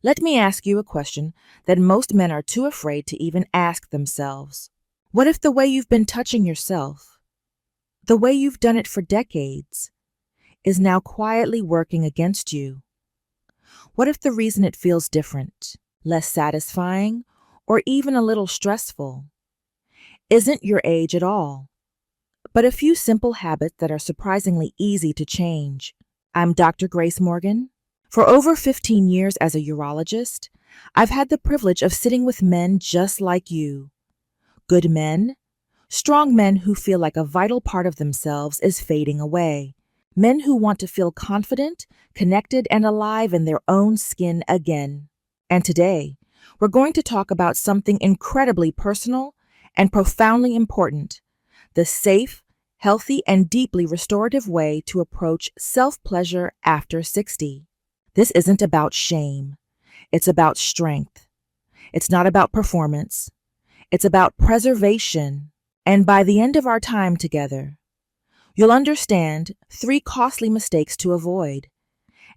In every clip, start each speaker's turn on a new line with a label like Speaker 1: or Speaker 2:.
Speaker 1: Let me ask you a question that most men are too afraid to even ask themselves. What if the way you've been touching yourself, the way you've done it for decades, is now quietly working against you? What if the reason it feels different, less satisfying, or even a little stressful isn't your age at all, but a few simple habits that are surprisingly easy to change? I'm Dr. Grace Morgan. For over 15 years as a urologist, I've had the privilege of sitting with men just like you. Good men, strong men who feel like a vital part of themselves is fading away. Men who want to feel confident, connected, and alive in their own skin again. And today, we're going to talk about something incredibly personal and profoundly important: the safe, healthy, and deeply restorative way to approach self-pleasure after 60. This isn't about shame. It's about strength. It's not about performance. It's about preservation. And by the end of our time together, you'll understand 3 costly mistakes to avoid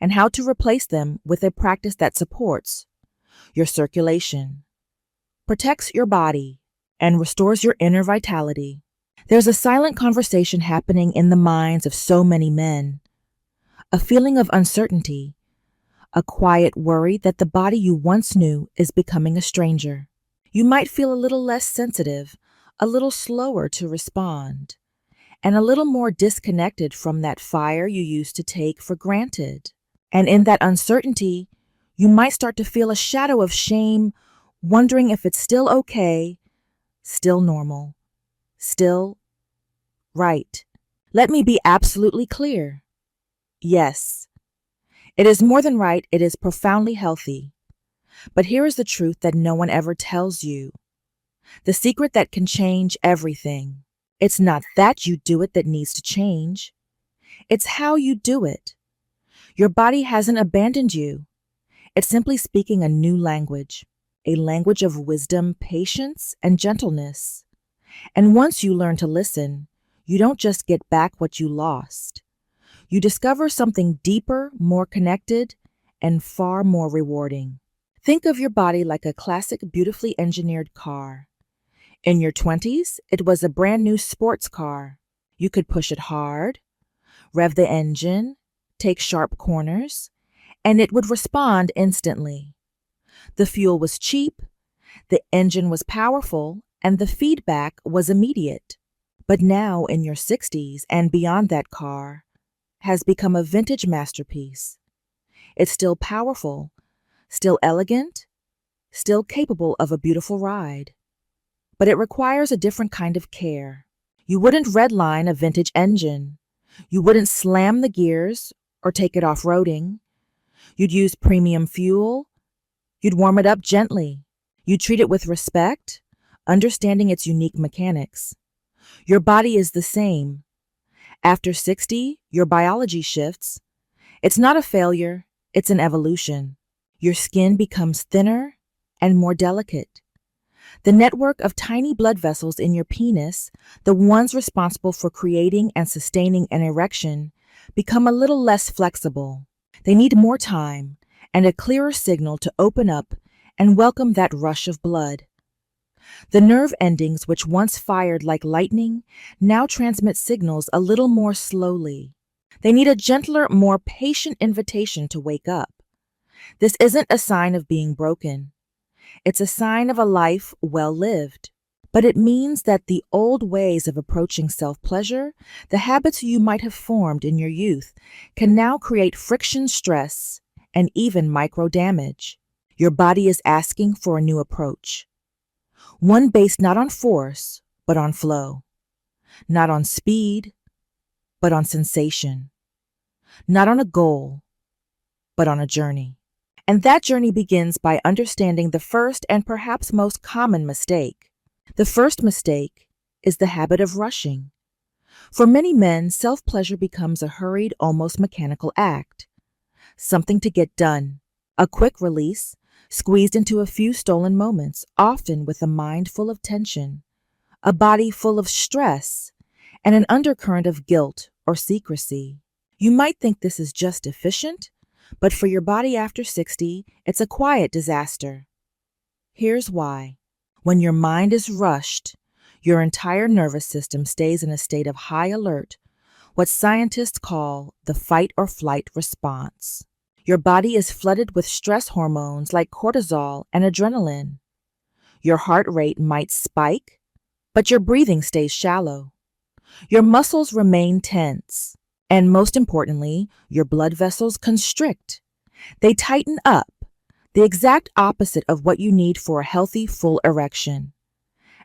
Speaker 1: and how to replace them with a practice that supports your circulation, protects your body, and restores your inner vitality. There's a silent conversation happening in the minds of so many men, a feeling of uncertainty, a quiet worry that the body you once knew is becoming a stranger. You might feel a little less sensitive, a little slower to respond, and a little more disconnected from that fire you used to take for granted. And in that uncertainty, you might start to feel a shadow of shame, wondering if it's still okay, still normal, still right. Let me be absolutely clear. Yes, it is more than right, it is profoundly healthy. But here is the truth that no one ever tells you. The secret that can change everything. It's not that you do it that needs to change. It's how you do it. Your body hasn't abandoned you. It's simply speaking a new language, a language of wisdom, patience, and gentleness. And once you learn to listen, you don't just get back what you lost. You discover something deeper, more connected, and far more rewarding. Think of your body like a classic, beautifully engineered car. In your 20s, it was a brand new sports car. You could push it hard, rev the engine, take sharp corners, and it would respond instantly. The fuel was cheap, the engine was powerful, and the feedback was immediate. But now, in your 60s and beyond, that car has become a vintage masterpiece. It's still powerful, still elegant, still capable of a beautiful ride. But it requires a different kind of care. You wouldn't redline a vintage engine. You wouldn't slam the gears or take it off-roading. You'd use premium fuel. You'd warm it up gently. You'd treat it with respect, understanding its unique mechanics. Your body is the same. After 60, your biology shifts. It's not a failure, it's an evolution. Your skin becomes thinner and more delicate. The network of tiny blood vessels in your penis, the ones responsible for creating and sustaining an erection, become a little less flexible. They need more time and a clearer signal to open up and welcome that rush of blood. The nerve endings, which once fired like lightning, now transmit signals a little more slowly. They need a gentler, more patient invitation to wake up. This isn't a sign of being broken. It's a sign of a life well lived. But it means that the old ways of approaching self-pleasure, the habits you might have formed in your youth, can now create friction, stress, and even micro-damage. Your body is asking for a new approach. One based not on force, but on flow. Not on speed, but on sensation. Not on a goal, but on a journey. And that journey begins by understanding the first and perhaps most common mistake. The first mistake is the habit of rushing. For many men, self-pleasure becomes a hurried, almost mechanical act. Something to get done, a quick release, squeezed into a few stolen moments, often with a mind full of tension, a body full of stress, and an undercurrent of guilt or secrecy. You might think this is just efficient, But for your body after 60, it's a quiet disaster. Here's why. When your mind is rushed, your entire nervous system stays in a state of high alert, what scientists call the fight or flight response. Your body is flooded with stress hormones like cortisol and adrenaline. Your heart rate might spike, but your breathing stays shallow. Your muscles remain tense. And most importantly, your blood vessels constrict. They tighten up, the exact opposite of what you need for a healthy, full erection.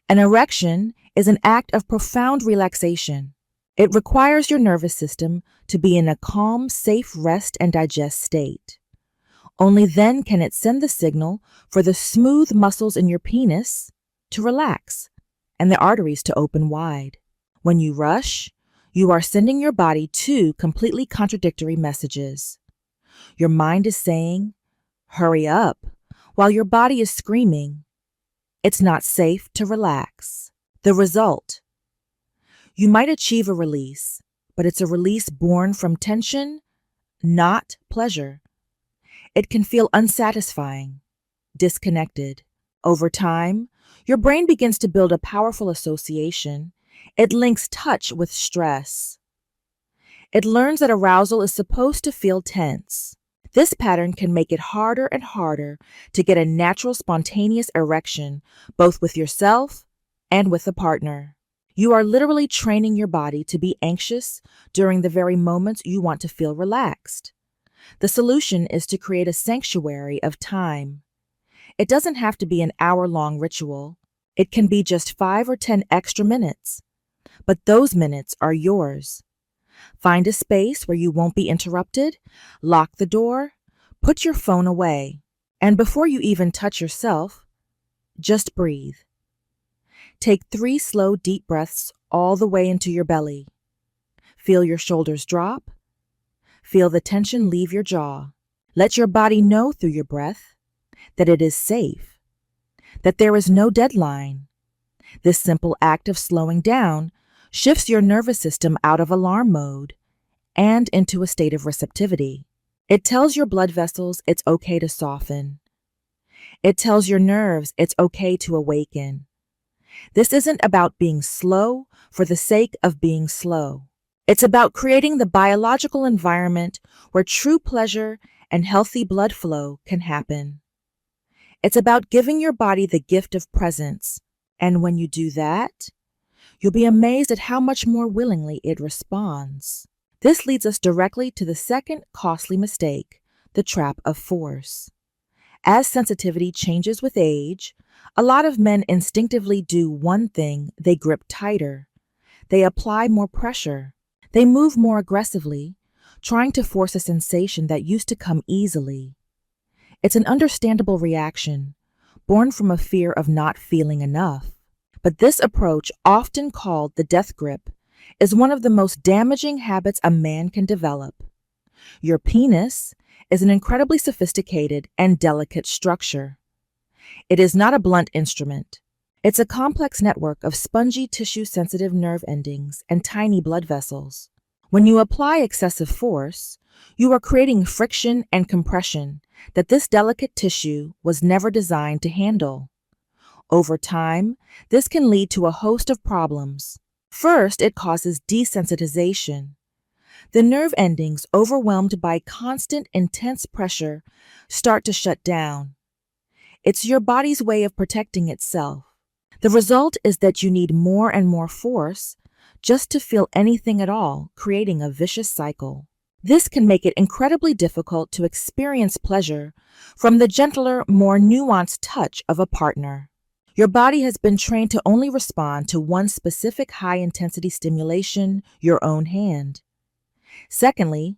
Speaker 1: An erection is an act of profound relaxation. It requires your nervous system to be in a calm, safe rest and digest state. Only then can it send the signal for the smooth muscles in your penis to relax and the arteries to open wide. When you rush, you are sending your body two completely contradictory messages. Your mind is saying, "Hurry up," while your body is screaming, "It's not safe to relax." The result: you might achieve a release, but it's a release born from tension, not pleasure. It can feel unsatisfying, disconnected. Over time, your brain begins to build a powerful association. It links touch with stress. It learns that arousal is supposed to feel tense. This pattern can make it harder and harder to get a natural, spontaneous erection, both with yourself and with a partner. You are literally training your body to be anxious during the very moments you want to feel relaxed. The solution is to create a sanctuary of time. It doesn't have to be an hour-long ritual. It can be just 5 or 10 extra minutes. But those minutes are yours. Find a space where you won't be interrupted, lock the door, put your phone away, and before you even touch yourself, just breathe. Take 3 slow, deep breaths all the way into your belly. Feel your shoulders drop. Feel the tension leave your jaw. Let your body know through your breath that it is safe, that there is no deadline. This simple act of slowing down shifts your nervous system out of alarm mode and into a state of receptivity. It tells your blood vessels it's okay to soften. It tells your nerves it's okay to awaken. This isn't about being slow for the sake of being slow. It's about creating the biological environment where true pleasure and healthy blood flow can happen. It's about giving your body the gift of presence, and when you do that, you'll be amazed at how much more willingly it responds. This leads us directly to the second costly mistake, the trap of force. As sensitivity changes with age, a lot of men instinctively do one thing: they grip tighter. They apply more pressure. They move more aggressively, trying to force a sensation that used to come easily. It's an understandable reaction, born from a fear of not feeling enough. But this approach, often called the death grip, is one of the most damaging habits a man can develop. Your penis is an incredibly sophisticated and delicate structure. It is not a blunt instrument. It's a complex network of spongy tissue-sensitive nerve endings and tiny blood vessels. When you apply excessive force, you are creating friction and compression that this delicate tissue was never designed to handle. Over time, this can lead to a host of problems. First, it causes desensitization. The nerve endings, overwhelmed by constant, intense pressure, start to shut down. It's your body's way of protecting itself. The result is that you need more and more force just to feel anything at all, creating a vicious cycle. This can make it incredibly difficult to experience pleasure from the gentler, more nuanced touch of a partner. Your body has been trained to only respond to one specific high-intensity stimulation, your own hand. Secondly,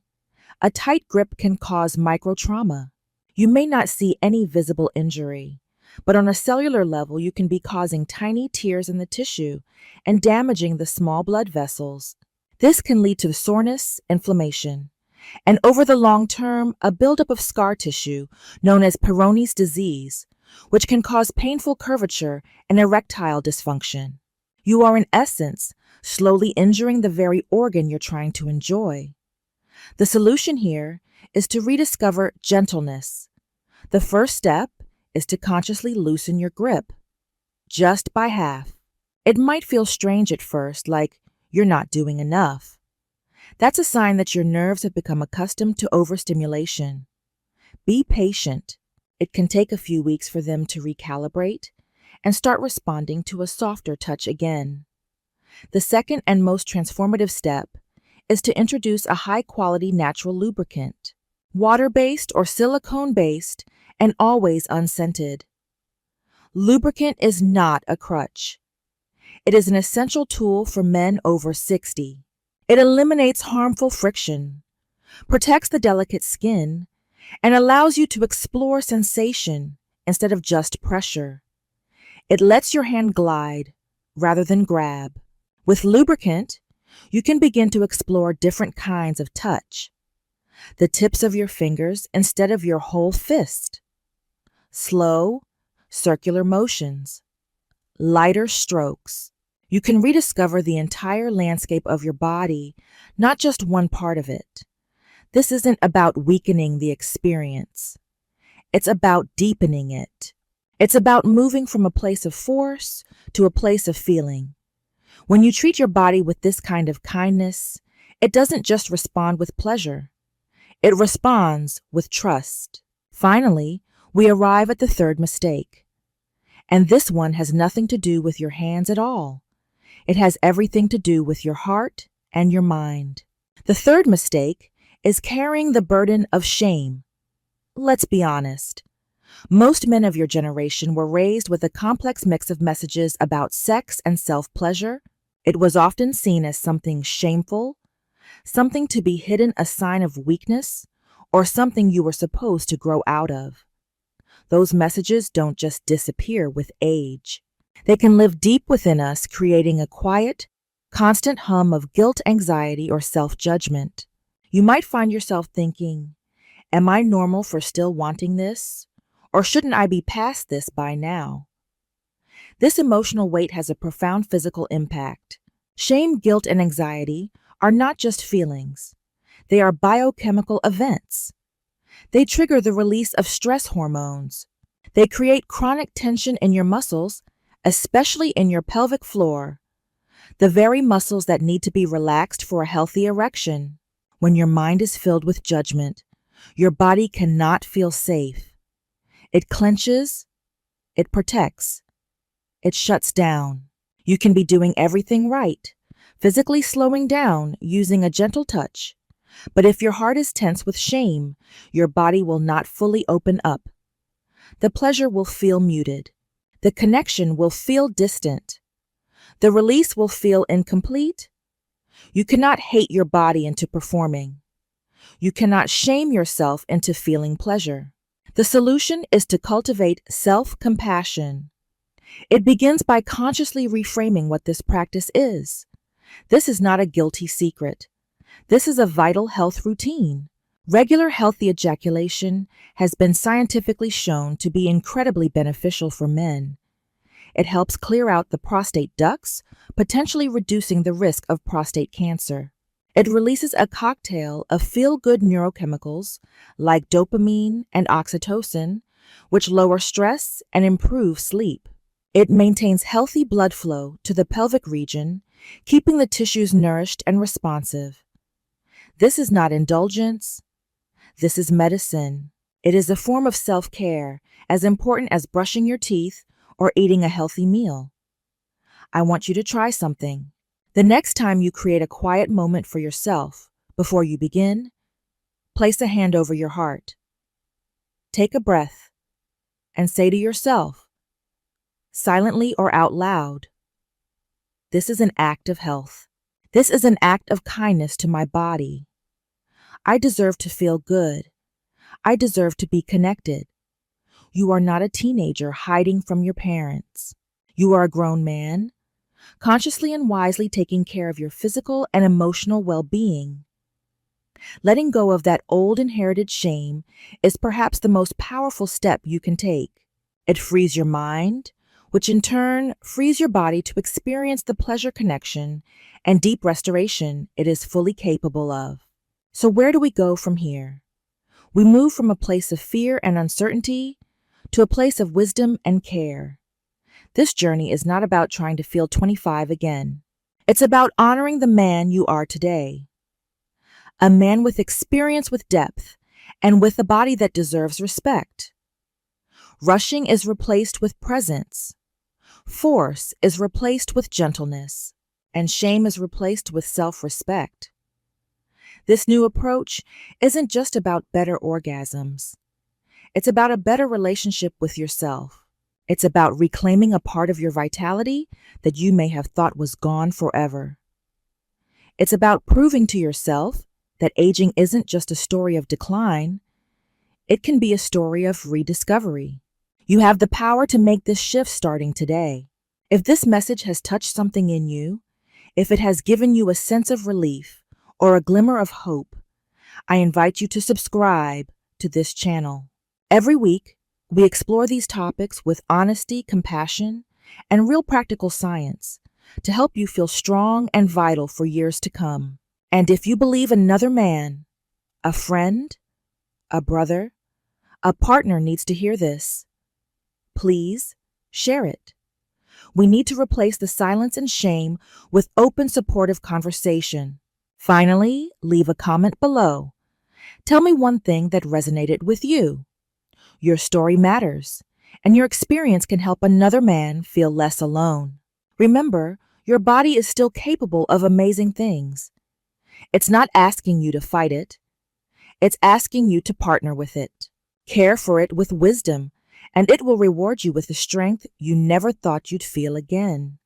Speaker 1: a tight grip can cause microtrauma. You may not see any visible injury, but on a cellular level, you can be causing tiny tears in the tissue and damaging the small blood vessels. This can lead to soreness, inflammation, and over the long term, a buildup of scar tissue known as Peyronie's disease, which can cause painful curvature and erectile dysfunction. You are, in essence, slowly injuring the very organ you're trying to enjoy. The solution here is to rediscover gentleness. The first step is to consciously loosen your grip, just by half. It might feel strange at first, like you're not doing enough. That's a sign that your nerves have become accustomed to overstimulation. Be patient. It can take a few weeks for them to recalibrate and start responding to a softer touch again. The second and most transformative step is to introduce a high-quality natural lubricant, water-based or silicone-based, and always unscented. Lubricant is not a crutch. It is an essential tool for men over 60. It eliminates harmful friction, protects the delicate skin, and allows you to explore sensation instead of just pressure. It lets your hand glide rather than grab. With lubricant, you can begin to explore different kinds of touch. The tips of your fingers instead of your whole fist. Slow, circular motions. Lighter strokes. You can rediscover the entire landscape of your body, not just one part of it. This isn't about weakening the experience. It's about deepening it. It's about moving from a place of force to a place of feeling. When you treat your body with this kind of kindness, it doesn't just respond with pleasure. It responds with trust. Finally, we arrive at the third mistake. And this one has nothing to do with your hands at all. It has everything to do with your heart and your mind. The third mistake is carrying the burden of shame. Let's be honest. Most men of your generation were raised with a complex mix of messages about sex and self-pleasure. It was often seen as something shameful, something to be hidden, a sign of weakness, or something you were supposed to grow out of. Those messages don't just disappear with age. They can live deep within us, creating a quiet, constant hum of guilt, anxiety, or self-judgment. You might find yourself thinking, am I normal for still wanting this? Or shouldn't I be past this by now? This emotional weight has a profound physical impact. Shame, guilt, and anxiety are not just feelings. They are biochemical events. They trigger the release of stress hormones. They create chronic tension in your muscles, especially in your pelvic floor, the very muscles that need to be relaxed for a healthy erection. When your mind is filled with judgment, your body cannot feel safe. It clenches, it protects, it shuts down. You can be doing everything right, physically slowing down, using a gentle touch. But if your heart is tense with shame, your body will not fully open up. The pleasure will feel muted. The connection will feel distant. The release will feel incomplete. You cannot hate your body into performing. You cannot shame yourself into feeling pleasure. The solution is to cultivate self-compassion. It begins by consciously reframing what this practice is. This is not a guilty secret. This is a vital health routine. Regular healthy ejaculation has been scientifically shown to be incredibly beneficial for men. It helps clear out the prostate ducts, potentially reducing the risk of prostate cancer. It releases a cocktail of feel-good neurochemicals like dopamine and oxytocin, which lower stress and improve sleep. It maintains healthy blood flow to the pelvic region, keeping the tissues nourished and responsive. This is not indulgence. This is medicine. It is a form of self-care, as important as brushing your teeth or eating a healthy meal. I want you to try something. The next time you create a quiet moment for yourself, before you begin, place a hand over your heart. Take a breath and say to yourself, silently or out loud, this is an act of health. This is an act of kindness to my body. I deserve to feel good. I deserve to be connected. You are not a teenager hiding from your parents. You are a grown man, consciously and wisely taking care of your physical and emotional well-being. Letting go of that old inherited shame is perhaps the most powerful step you can take. It frees your mind, which in turn frees your body to experience the pleasure, connection, and deep restoration it is fully capable of. So where do we go from here? We move from a place of fear and uncertainty to a place of wisdom and care. This journey is not about trying to feel 25 again. It's about honoring the man you are today. A man with experience, with depth, and with a body that deserves respect. Rushing is replaced with presence. Force is replaced with gentleness. And shame is replaced with self-respect. This new approach isn't just about better orgasms. It's about a better relationship with yourself. It's about reclaiming a part of your vitality that you may have thought was gone forever. It's about proving to yourself that aging isn't just a story of decline. It can be a story of rediscovery. You have the power to make this shift starting today. If this message has touched something in you, if it has given you a sense of relief or a glimmer of hope, I invite you to subscribe to this channel. Every week, we explore these topics with honesty, compassion, and real practical science to help you feel strong and vital for years to come. And if you believe another man, a friend, a brother, a partner needs to hear this, please share it. We need to replace the silence and shame with open, supportive conversation. Finally, leave a comment below. Tell me one thing that resonated with you. Your story matters, and your experience can help another man feel less alone. Remember, your body is still capable of amazing things. It's not asking you to fight it. It's asking you to partner with it. Care for it with wisdom, and it will reward you with the strength you never thought you'd feel again.